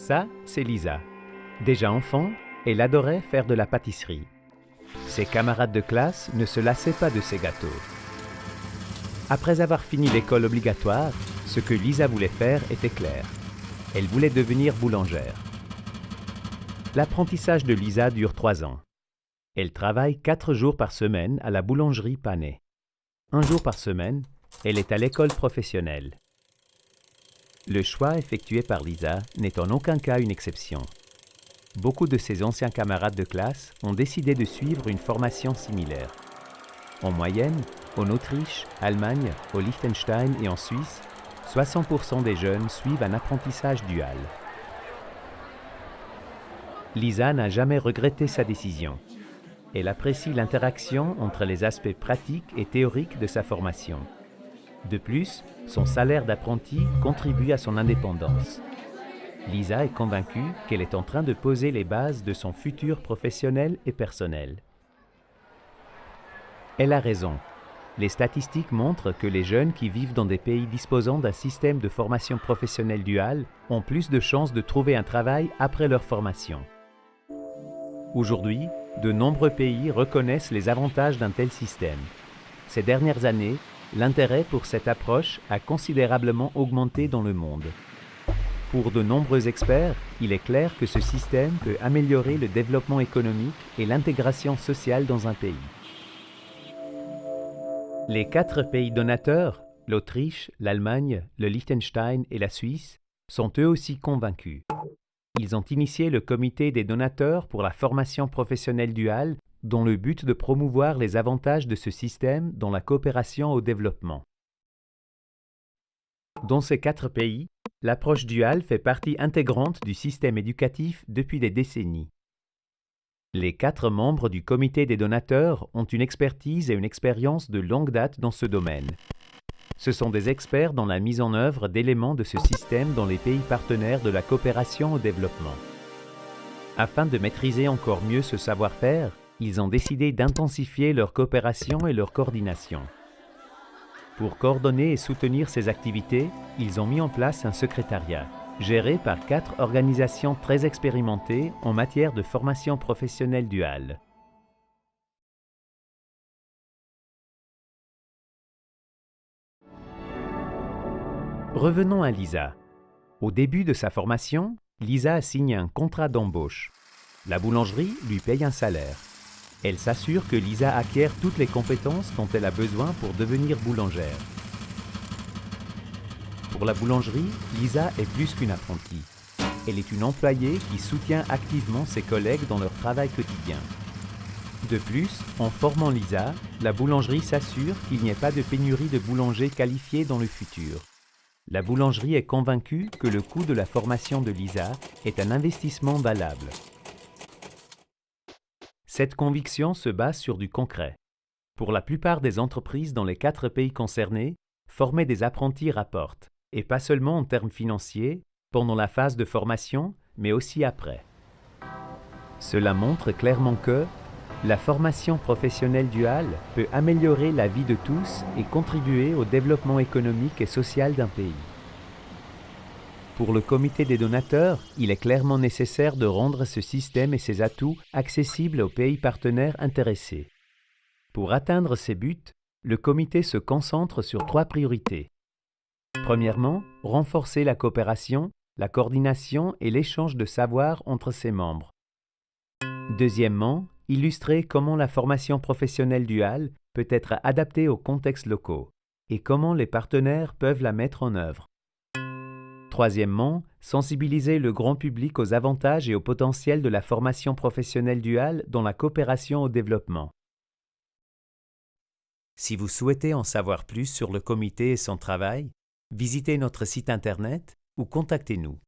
Ça, c'est Lisa. Déjà enfant, elle adorait faire de la pâtisserie. Ses camarades de classe ne se lassaient pas de ses gâteaux. Après avoir fini l'école obligatoire, ce que Lisa voulait faire était clair. Elle voulait devenir boulangère. L'apprentissage de Lisa dure 3 ans. Elle travaille 4 jours par semaine à la boulangerie Panet. 1 jour par semaine, elle est à l'école professionnelle. Le choix effectué par Lisa n'est en aucun cas une exception. Beaucoup de ses anciens camarades de classe ont décidé de suivre une formation similaire. En moyenne, en Autriche, Allemagne, au Liechtenstein et en Suisse, 60% des jeunes suivent un apprentissage dual. Lisa n'a jamais regretté sa décision. Elle apprécie l'interaction entre les aspects pratiques et théoriques de sa formation. De plus, son salaire d'apprenti contribue à son indépendance. Lisa est convaincue qu'elle est en train de poser les bases de son futur professionnel et personnel. Elle a raison. Les statistiques montrent que les jeunes qui vivent dans des pays disposant d'un système de formation professionnelle duale ont plus de chances de trouver un travail après leur formation. Aujourd'hui, de nombreux pays reconnaissent les avantages d'un tel système. Ces dernières années, l'intérêt pour cette approche a considérablement augmenté dans le monde. Pour de nombreux experts, il est clair que ce système peut améliorer le développement économique et l'intégration sociale dans un pays. Les 4 pays donateurs, l'Autriche, l'Allemagne, le Liechtenstein et la Suisse, sont eux aussi convaincus. Ils ont initié le comité des donateurs pour la formation professionnelle duale, dont le but de promouvoir les avantages de ce système dans la coopération au développement. Dans ces 4 pays, l'approche duale fait partie intégrante du système éducatif depuis des décennies. Les 4 membres du comité des donateurs ont une expertise et une expérience de longue date dans ce domaine. Ce sont des experts dans la mise en œuvre d'éléments de ce système dans les pays partenaires de la coopération au développement. Afin de maîtriser encore mieux ce savoir-faire, ils ont décidé d'intensifier leur coopération et leur coordination. Pour coordonner et soutenir ces activités, ils ont mis en place un secrétariat, géré par 4 organisations très expérimentées en matière de formation professionnelle duale. Revenons à Lisa. Au début de sa formation, Lisa a signé un contrat d'embauche. La boulangerie lui paye un salaire. Elle s'assure que Lisa acquiert toutes les compétences dont elle a besoin pour devenir boulangère. Pour la boulangerie, Lisa est plus qu'une apprentie. Elle est une employée qui soutient activement ses collègues dans leur travail quotidien. De plus, en formant Lisa, la boulangerie s'assure qu'il n'y ait pas de pénurie de boulangers qualifiés dans le futur. La boulangerie est convaincue que le coût de la formation de Lisa est un investissement valable. Cette conviction se base sur du concret. Pour la plupart des entreprises dans les 4 pays concernés, former des apprentis rapporte, et pas seulement en termes financiers, pendant la phase de formation, mais aussi après. Cela montre clairement que la formation professionnelle duale peut améliorer la vie de tous et contribuer au développement économique et social d'un pays. Pour le comité des donateurs, il est clairement nécessaire de rendre ce système et ses atouts accessibles aux pays partenaires intéressés. Pour atteindre ces buts, le comité se concentre sur 3 priorités. Premièrement, renforcer la coopération, la coordination et l'échange de savoir entre ses membres. Deuxièmement, illustrer comment la formation professionnelle duale peut être adaptée aux contextes locaux et comment les partenaires peuvent la mettre en œuvre. Troisièmement, sensibiliser le grand public aux avantages et au potentiel de la formation professionnelle duale dans la coopération au développement. Si vous souhaitez en savoir plus sur le comité et son travail, visitez notre site internet ou contactez-nous.